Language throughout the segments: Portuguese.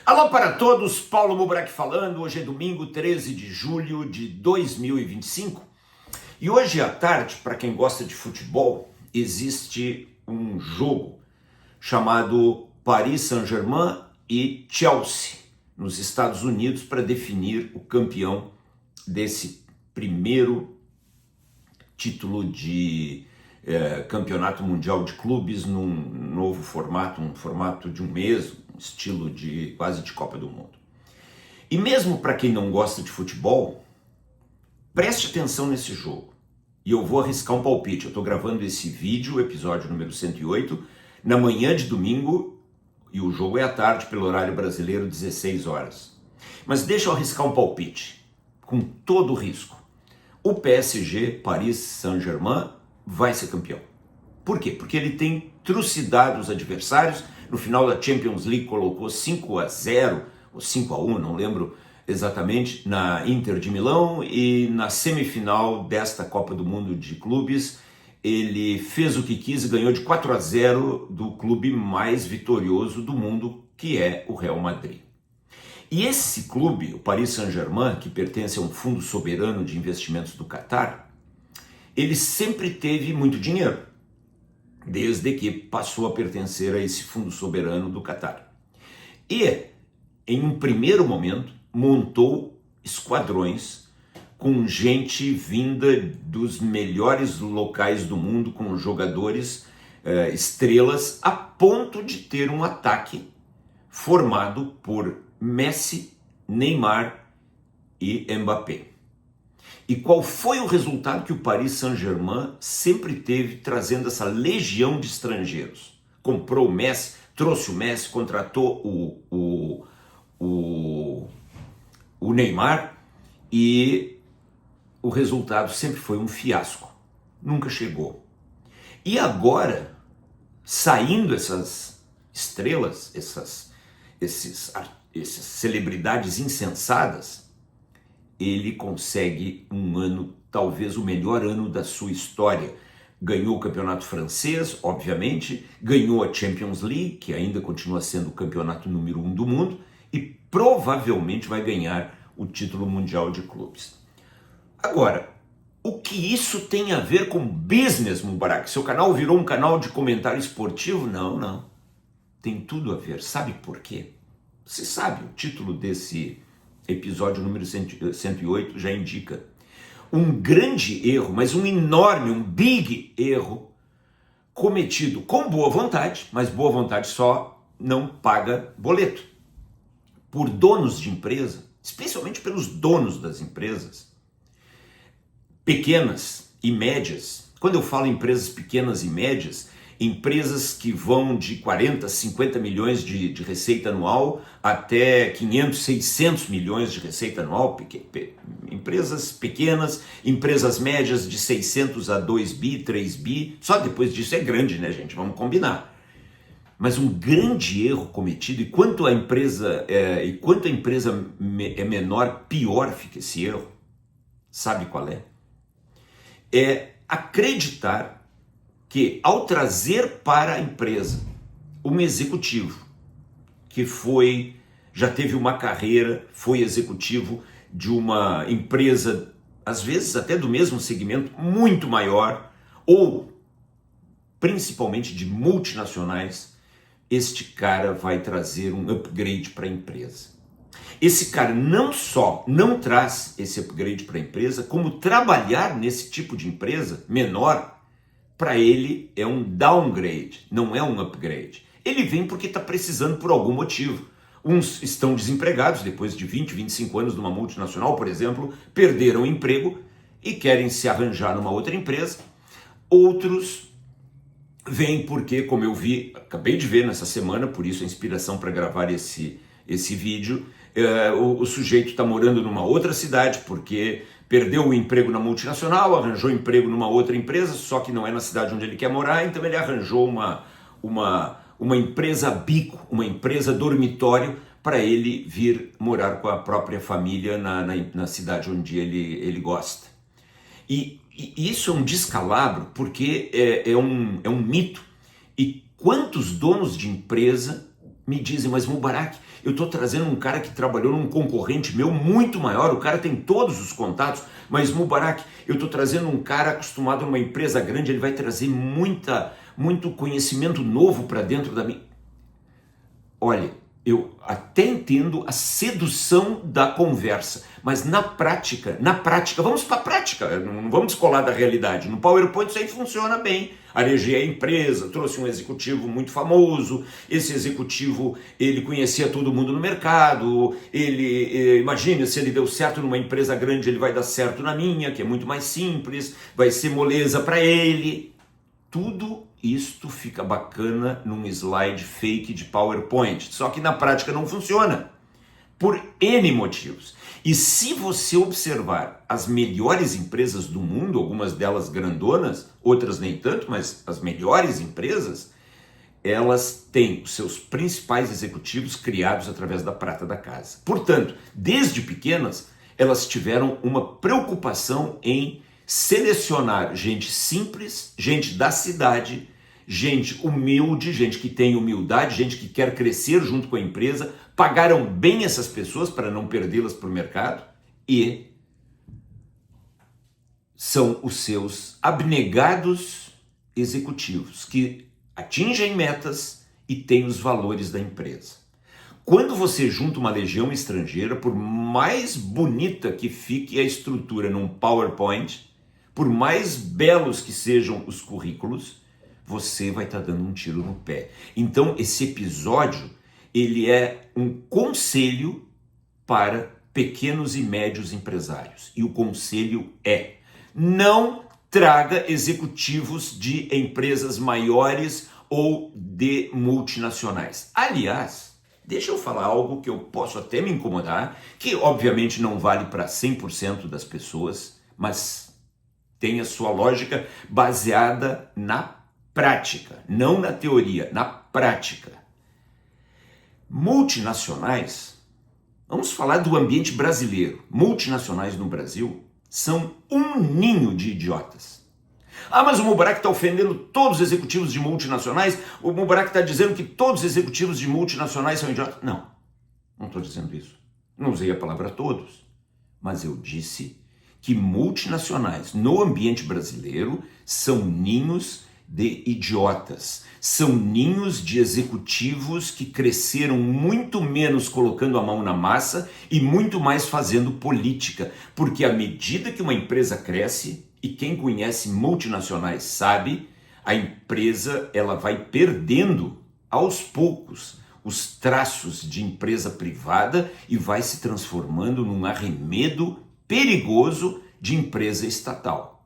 Alô para todos, Paulo Mubrac falando. Hoje é domingo, 13 de julho de 2025. E hoje à tarde, para quem gosta de futebol, existe um jogo chamado Paris Saint-Germain e Chelsea, nos Estados Unidos, para definir o campeão desse primeiro título de campeonato mundial de clubes num novo formato, um formato de um mês, um estilo de quase de Copa do Mundo. E mesmo para quem não gosta de futebol, preste atenção nesse jogo. E eu vou arriscar um palpite. Eu estou gravando esse vídeo, o episódio número 108, na manhã de domingo, e o jogo é à tarde, pelo horário brasileiro, 16 horas. Mas deixa eu arriscar um palpite, com todo o risco. O PSG, Paris Saint-Germain, vai ser campeão. Por quê? Porque ele tem trucidado os adversários. No final da Champions League colocou 5-0 ou 5-1, não lembro exatamente, na Inter de Milão, e na semifinal desta Copa do Mundo de clubes ele fez o que quis e ganhou de 4-0 do clube mais vitorioso do mundo, que é o Real Madrid. E esse clube, o Paris Saint-Germain, que pertence a um fundo soberano de investimentos do Catar, ele sempre teve muito dinheiro, desde que passou a pertencer a esse fundo soberano do Catar. E, em um primeiro momento, montou esquadrões com gente vinda dos melhores locais do mundo, com jogadores estrelas, a ponto de ter um ataque formado por Messi, Neymar e Mbappé. E qual foi o resultado que o Paris Saint-Germain sempre teve, trazendo essa legião de estrangeiros? Comprou o Messi, trouxe o Messi, contratou o Neymar, e o resultado sempre foi um fiasco. Nunca chegou. E agora, saindo essas estrelas, essas celebridades insensadas, ele consegue um ano, talvez o melhor ano da sua história. Ganhou o campeonato francês, obviamente, ganhou a Champions League, que ainda continua sendo o campeonato número 1 do mundo, e provavelmente vai ganhar o título mundial de clubes. Agora, o que isso tem a ver com business, Mubarak? Seu canal virou um canal de comentário esportivo? Não. Tem tudo a ver. Sabe por quê? Você sabe, o título desse episódio número 108 já indica. Um grande erro, mas um enorme, um big erro, cometido com boa vontade, mas boa vontade só não paga boleto, por donos de empresa, especialmente pelos donos das empresas, pequenas e médias. Quando eu falo empresas pequenas e médias, empresas que vão de 40, 50 milhões de receita anual até 500, 600 milhões de receita anual, empresas pequenas, empresas médias de 600 a 2 bi, 3 bi, só depois disso é grande, né, gente? Vamos combinar. Mas um grande erro cometido, e quanto a empresa é menor, pior fica esse erro. Sabe qual é? É acreditar que, ao trazer para a empresa um executivo que já teve uma carreira, foi executivo de uma empresa, às vezes até do mesmo segmento, muito maior, ou principalmente de multinacionais, este cara vai trazer um upgrade para a empresa. Esse cara não só não traz esse upgrade para a empresa, como trabalhar nesse tipo de empresa menor, para ele é um downgrade, não é um upgrade. Ele vem porque está precisando por algum motivo. Uns estão desempregados depois de 20, 25 anos numa multinacional, por exemplo, perderam o emprego e querem se arranjar numa outra empresa. Outros vêm porque, como eu acabei de ver nessa semana, por isso a inspiração para gravar esse vídeo, o sujeito está morando numa outra cidade porque perdeu o emprego na multinacional, arranjou emprego numa outra empresa, só que não é na cidade onde ele quer morar, então ele arranjou uma empresa bico, uma empresa dormitório, para ele vir morar com a própria família na cidade onde ele gosta. E isso é um descalabro, porque é um mito. E quantos donos de empresa me dizem, mas Mubarak, eu estou trazendo um cara que trabalhou num concorrente meu muito maior, o cara tem todos os contatos, mas Mubarak, eu estou trazendo um cara acostumado numa empresa grande, ele vai trazer muito conhecimento novo para dentro da minha... Olha, eu até entendo a sedução da conversa, mas na prática, vamos para a prática, não vamos descolar da realidade. No PowerPoint isso aí funciona bem. Arejei a empresa, trouxe um executivo muito famoso, esse executivo, ele conhecia todo mundo no mercado, imagine, se ele deu certo numa empresa grande, ele vai dar certo na minha, que é muito mais simples, vai ser moleza para ele. Tudo isto fica bacana num slide fake de PowerPoint, só que na prática não funciona, por N motivos. E se você observar as melhores empresas do mundo, algumas delas grandonas, outras nem tanto, mas as melhores empresas, elas têm os seus principais executivos criados através da prata da casa. Portanto, desde pequenas, elas tiveram uma preocupação em selecionar gente simples, gente da cidade, gente humilde, gente que tem humildade, gente que quer crescer junto com a empresa, pagaram bem essas pessoas para não perdê-las para o mercado e são os seus abnegados executivos que atingem metas e têm os valores da empresa. Quando você junta uma legião estrangeira, por mais bonita que fique a estrutura num PowerPoint, por mais belos que sejam os currículos, você vai estar dando um tiro no pé. Então, esse episódio, ele é um conselho para pequenos e médios empresários. E o conselho é: não traga executivos de empresas maiores ou de multinacionais. Aliás, deixa eu falar algo que eu posso até me incomodar, que obviamente não vale para 100% das pessoas, mas tem a sua lógica baseada na prática, não na teoria, na prática. Multinacionais, vamos falar do ambiente brasileiro. Multinacionais no Brasil são um ninho de idiotas. Ah, mas o Mubarak está ofendendo todos os executivos de multinacionais? O Mubarak está dizendo que todos os executivos de multinacionais são idiotas? Não estou dizendo isso. Não usei a palavra todos, mas eu disse que multinacionais no ambiente brasileiro são ninhos de idiotas, são ninhos de executivos que cresceram muito menos colocando a mão na massa e muito mais fazendo política, porque à medida que uma empresa cresce, e quem conhece multinacionais sabe, a empresa ela vai perdendo aos poucos os traços de empresa privada e vai se transformando num arremedo perigoso de empresa estatal.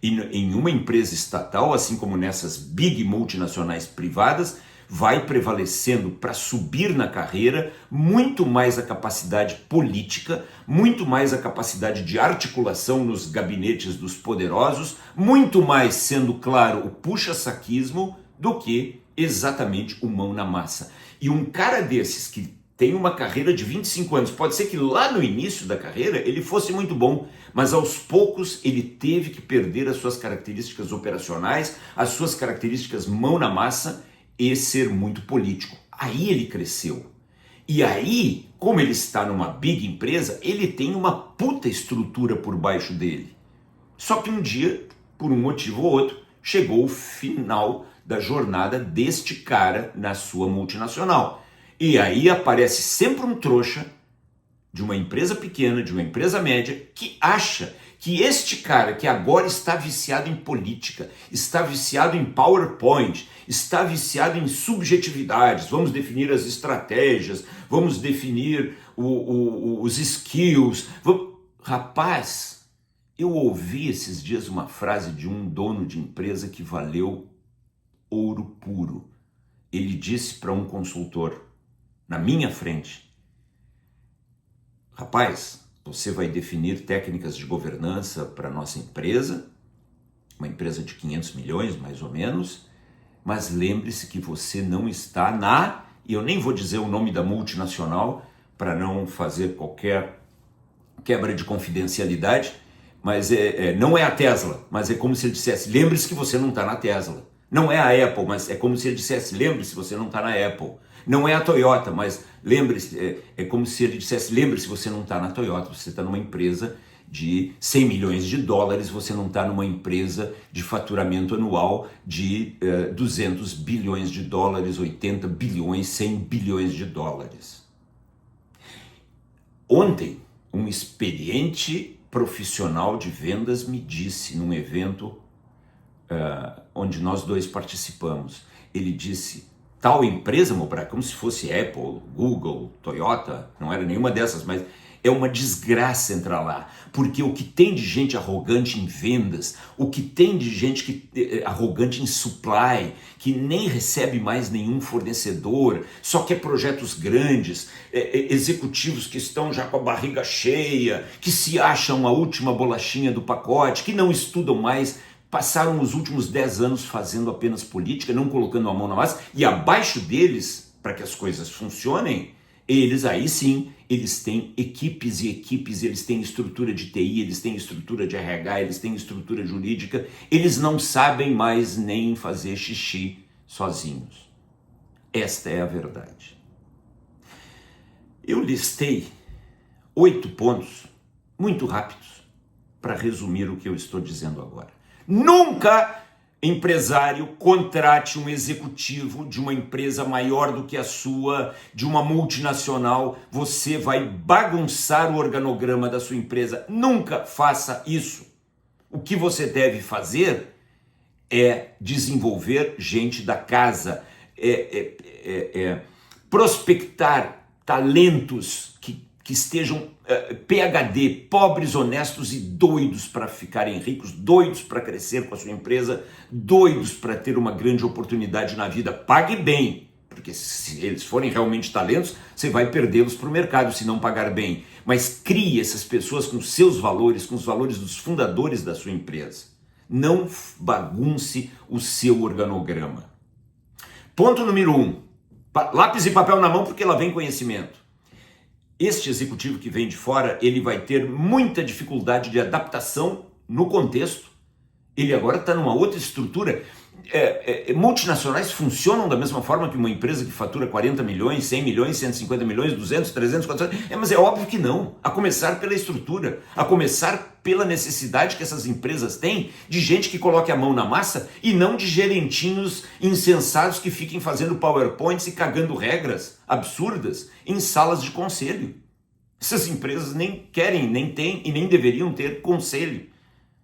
E em uma empresa estatal, assim como nessas big multinacionais privadas, vai prevalecendo para subir na carreira muito mais a capacidade política, muito mais a capacidade de articulação nos gabinetes dos poderosos, muito mais, sendo claro, o puxa-saquismo do que exatamente o mão na massa. E um cara desses que tem uma carreira de 25 anos. Pode ser que lá no início da carreira ele fosse muito bom, mas aos poucos ele teve que perder as suas características operacionais, as suas características mão na massa e ser muito político. Aí ele cresceu. E aí, como ele está numa big empresa, ele tem uma puta estrutura por baixo dele. Só que um dia, por um motivo ou outro, chegou o final da jornada deste cara na sua multinacional. E aí aparece sempre um trouxa de uma empresa pequena, de uma empresa média, que acha que este cara que agora está viciado em política, está viciado em PowerPoint, está viciado em subjetividades, vamos definir as estratégias, vamos definir os skills. Rapaz, eu ouvi esses dias uma frase de um dono de empresa que valeu ouro puro. Ele disse para um consultor, na minha frente: rapaz, você vai definir técnicas de governança para nossa empresa, uma empresa de 500 milhões mais ou menos, mas lembre-se que você não está e eu nem vou dizer o nome da multinacional para não fazer qualquer quebra de confidencialidade, mas não é a Tesla, mas é como se ele dissesse: lembre-se que você não está na Tesla. Não é a Apple, mas é como se ele dissesse: lembre-se, você não está na Apple. Não é a Toyota, mas lembre-se, é como se ele dissesse, lembre-se, você não está na Toyota, você está numa empresa de 100 milhões de dólares, você não está numa empresa de faturamento anual de 200 bilhões de dólares, 80 bilhões, 100 bilhões de dólares. Ontem, um experiente profissional de vendas me disse num evento onde nós dois participamos, ele disse, tal empresa, Mobra, como se fosse Apple, Google, Toyota, não era nenhuma dessas, mas é uma desgraça entrar lá, porque o que tem de gente arrogante em vendas, o que tem de gente arrogante em supply, que nem recebe mais nenhum fornecedor, só quer projetos grandes, executivos que estão já com a barriga cheia, que se acham a última bolachinha do pacote, que não estudam mais, passaram os últimos 10 anos fazendo apenas política, não colocando a mão na massa, e abaixo deles, para que as coisas funcionem, eles aí sim, eles têm equipes e equipes, eles têm estrutura de TI, eles têm estrutura de RH, eles têm estrutura jurídica, eles não sabem mais nem fazer xixi sozinhos. Esta é a verdade. Eu listei 8 pontos muito rápidos para resumir o que eu estou dizendo agora. Nunca, empresário, contrate um executivo de uma empresa maior do que a sua, de uma multinacional. Você vai bagunçar o organograma da sua empresa. Nunca faça isso. O que você deve fazer é desenvolver gente da casa, prospectar talentos que estejam PhD, pobres, honestos e doidos para ficarem ricos, doidos para crescer com a sua empresa, doidos para ter uma grande oportunidade na vida. Pague bem, porque se eles forem realmente talentos, você vai perdê-los para o mercado se não pagar bem. Mas crie essas pessoas com seus valores, com os valores dos fundadores da sua empresa. Não bagunce o seu organograma. Ponto número 1. Lápis e papel na mão, porque lá vem conhecimento. Este executivo que vem de fora, ele vai ter muita dificuldade de adaptação no contexto. Ele agora está numa outra estrutura. Multinacionais funcionam da mesma forma que uma empresa que fatura 40 milhões, 100 milhões, 150 milhões, 200, 300, 400... mas é óbvio que não. A começar pela estrutura, a começar pela necessidade que essas empresas têm de gente que coloque a mão na massa e não de gerentinhos insensatos que fiquem fazendo PowerPoints e cagando regras absurdas em salas de conselho. Essas empresas nem querem, nem têm e nem deveriam ter conselho.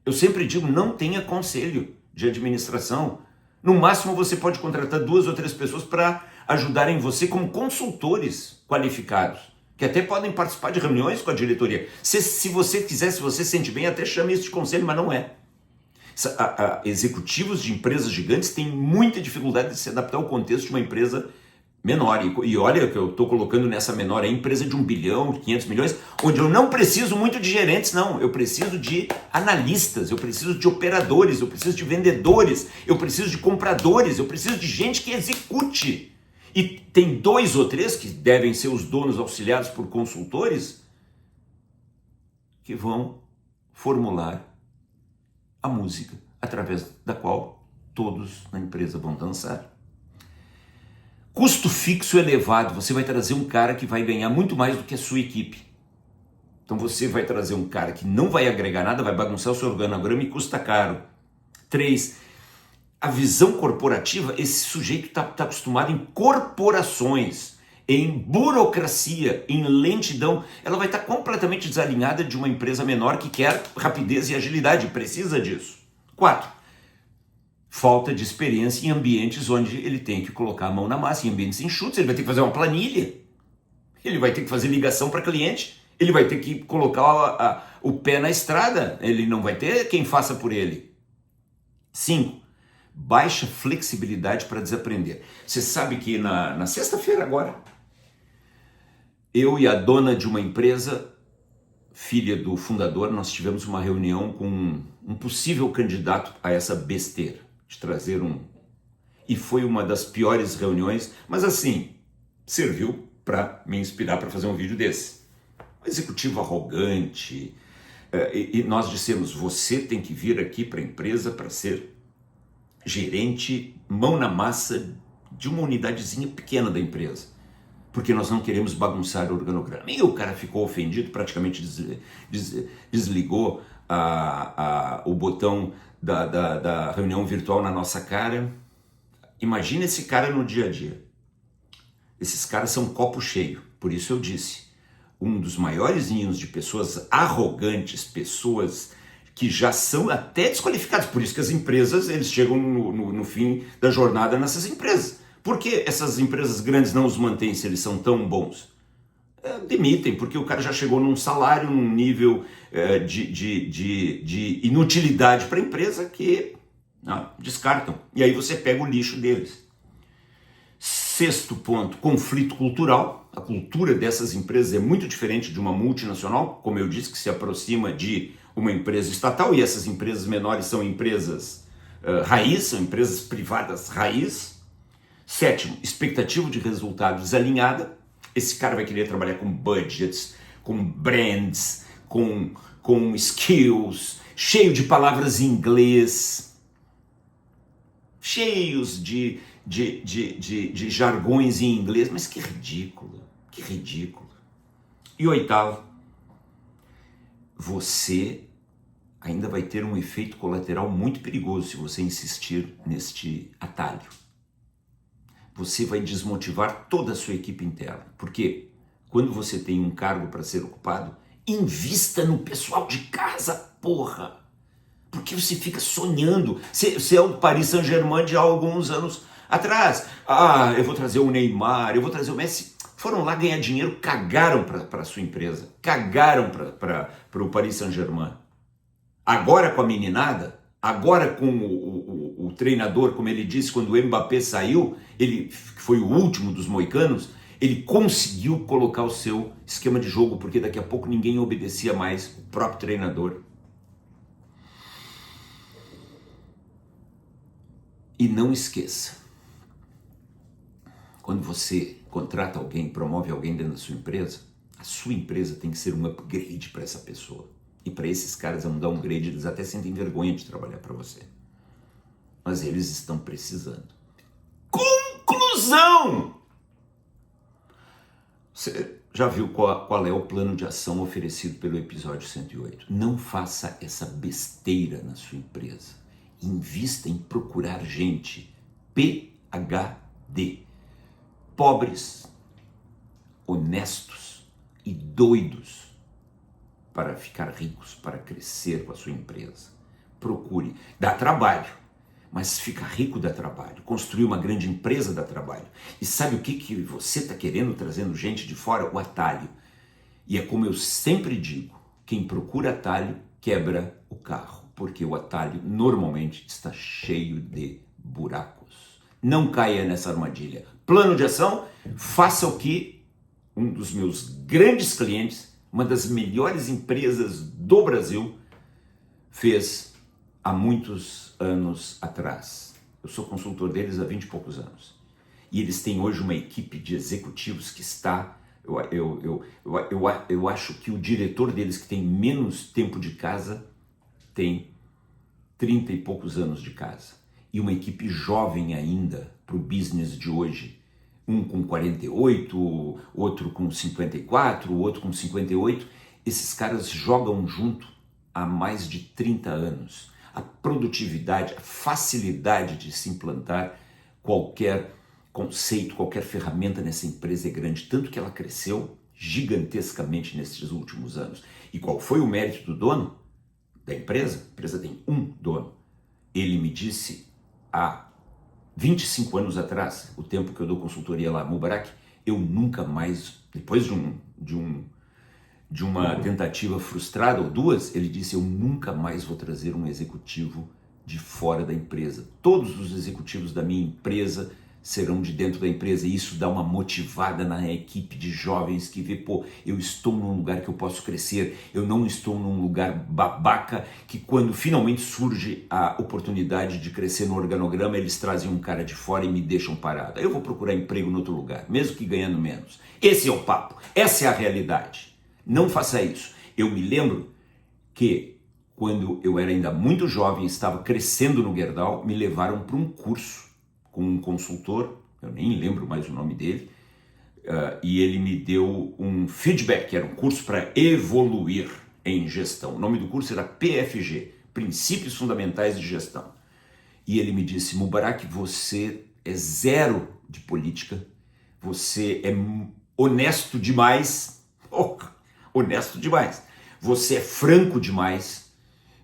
Eu sempre digo, não tenha conselho de administração. No máximo você pode contratar 2 ou 3 pessoas para ajudarem você como consultores qualificados, que até podem participar de reuniões com a diretoria. Se você quiser, se você sente bem, até chame isso de conselho, mas não é. Executivos de empresas gigantes têm muita dificuldade de se adaptar ao contexto de uma empresa menor. E olha que eu estou colocando nessa menor, é empresa de 1 bilhão, 500 milhões, onde eu não preciso muito de gerentes, não. Eu preciso de analistas, eu preciso de operadores, eu preciso de vendedores, eu preciso de compradores, eu preciso de gente que execute. E tem 2 ou 3 que devem ser os donos auxiliados por consultores que vão formular a música através da qual todos na empresa vão dançar. Custo fixo elevado, você vai trazer um cara que vai ganhar muito mais do que a sua equipe. Então você vai trazer um cara que não vai agregar nada, vai bagunçar o seu organograma e custa caro. 3, a visão corporativa, esse sujeito está acostumado em corporações, em burocracia, em lentidão. Ela vai estar completamente desalinhada de uma empresa menor que quer rapidez e agilidade, precisa disso. 4, falta de experiência em ambientes onde ele tem que colocar a mão na massa, em ambientes enxutos, ele vai ter que fazer uma planilha, ele vai ter que fazer ligação para cliente, ele vai ter que colocar o pé na estrada, ele não vai ter quem faça por ele. 5, baixa flexibilidade para desaprender. Você sabe que na sexta-feira agora, eu e a dona de uma empresa, filha do fundador, nós tivemos uma reunião com um possível candidato a essa besteira, de trazer E foi uma das piores reuniões, mas assim, serviu para me inspirar para fazer um vídeo desse. Um executivo arrogante, e nós dissemos, você tem que vir aqui para a empresa para ser gerente, mão na massa de uma unidadezinha pequena da empresa, porque nós não queremos bagunçar o organograma. E o cara ficou ofendido, praticamente desligou o botão da reunião virtual na nossa cara. Imagina esse cara no dia a dia. Esses caras são um copo cheio, por isso eu disse, um dos maiores ninhos de pessoas arrogantes, pessoas que já são até desqualificadas, por isso que as empresas, eles chegam no fim da jornada nessas empresas. Por que essas empresas grandes não os mantêm se eles são tão bons? Demitem, porque o cara já chegou num salário, num nível de inutilidade para a empresa que descartam. E aí você pega o lixo deles. Sexto ponto, conflito cultural. A cultura dessas empresas é muito diferente de uma multinacional, como eu disse, que se aproxima de uma empresa estatal, e essas empresas menores são empresas raiz, são empresas privadas raiz. Sétimo, expectativa de resultado desalinhada. Esse cara vai querer trabalhar com budgets, com brands, com skills, cheio de palavras em inglês, cheios de jargões em inglês, mas que ridículo, que ridículo. E oitavo, você ainda vai ter um efeito colateral muito perigoso se você insistir neste atalho. Você vai desmotivar toda a sua equipe interna, porque quando você tem um cargo para ser ocupado, invista no pessoal de casa, porra! Porque você fica sonhando, você é o Paris Saint-Germain de há alguns anos atrás. Eu vou trazer o Neymar, eu vou trazer o Messi. Foram lá ganhar dinheiro, cagaram para a sua empresa, cagaram para o Paris Saint-Germain. Agora com a meninada, agora com o treinador, como ele disse, quando o Mbappé saiu, ele foi o último dos moicanos, ele conseguiu colocar o seu esquema de jogo, porque daqui a pouco ninguém obedecia mais o próprio treinador. E não esqueça, quando você contrata alguém, promove alguém dentro da sua empresa, a sua empresa tem que ser um upgrade para essa pessoa. E para esses caras é um downgrade, eles até sentem vergonha de trabalhar para você. Mas eles estão precisando. Conclusão! Você já viu qual é o plano de ação oferecido pelo episódio 108? Não faça essa besteira na sua empresa. Invista em procurar gente PhD, pobres, honestos e doidos para ficar ricos, para crescer com a sua empresa. Procure, dá trabalho, mas ficar rico dá trabalho, construir uma grande empresa dá trabalho. E sabe o que você está querendo, trazendo gente de fora? O atalho. E é como eu sempre digo, quem procura atalho quebra o carro, porque o atalho normalmente está cheio de buracos. Não caia nessa armadilha. Plano de ação, faça o que um dos meus grandes clientes, uma das melhores empresas do Brasil, fez há muitos anos atrás. Eu sou consultor deles há 20 e poucos anos. E eles têm hoje uma equipe de executivos que está... Eu acho que o diretor deles, que tem menos tempo de casa, tem 30 e poucos anos de casa. E uma equipe jovem ainda para o business de hoje. Um com 48, outro com 54, outro com 58. Esses caras jogam junto há mais de 30 anos. A produtividade, a facilidade de se implantar qualquer conceito, qualquer ferramenta nessa empresa é grande, tanto que ela cresceu gigantescamente nesses últimos anos. E qual foi o mérito do dono da empresa? A empresa tem um dono. Ele me disse há 25 anos atrás, o tempo que eu dou consultoria lá, Mubarak, eu nunca mais, depois de uma tentativa frustrada ou duas, ele disse, eu nunca mais vou trazer um executivo de fora da empresa. Todos os executivos da minha empresa serão de dentro da empresa, e isso dá uma motivada na equipe de jovens que vê, pô, eu estou num lugar que eu posso crescer, eu não estou num lugar babaca, que quando finalmente surge a oportunidade de crescer no organograma, eles trazem um cara de fora e me deixam parado. Aí eu vou procurar emprego em outro lugar, mesmo que ganhando menos. Esse é o papo, essa é a realidade. Não faça isso. Eu me lembro que quando eu era ainda muito jovem, estava crescendo no Gerdau, me levaram para um curso com um consultor eu nem lembro mais o nome dele, e ele me deu um feedback, era um curso para evoluir em gestão. O nome do curso era PFG, Princípios Fundamentais de Gestão. E ele me disse: Mubarak, você é zero de política, você é honesto demais, honesto demais, você é franco demais,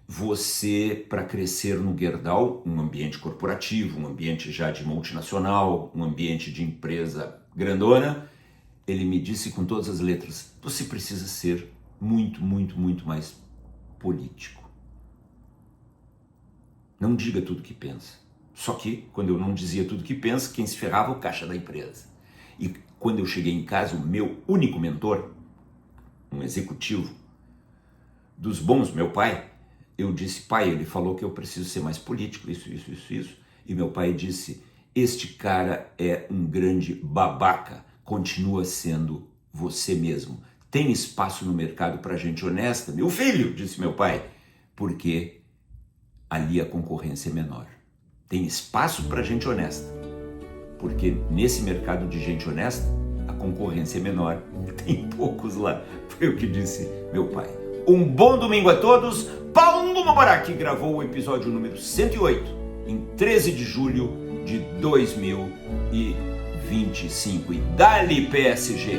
você, para crescer no Gerdau, um ambiente corporativo, um ambiente já de multinacional, um ambiente de empresa grandona, ele me disse com todas as letras: você precisa ser muito, muito, muito mais político. Não diga tudo que pensa. Só que, quando eu não dizia tudo que pensa, quem se ferrava? O caixa da empresa. E quando eu cheguei em casa, o meu único mentor, um executivo dos bons, meu pai, eu disse: pai, ele falou que eu preciso ser mais político, isso. E meu pai disse: este cara é um grande babaca, continua sendo você mesmo. Tem espaço no mercado para gente honesta? Meu filho, disse meu pai, porque ali a concorrência é menor. Tem espaço para gente honesta, porque nesse mercado de gente honesta, a concorrência é menor. Tem poucos lá. Foi o que disse meu pai. Um bom domingo a todos. Paulo Mubarak gravou o episódio número 108, em 13 de julho de 2025. E dali PSG!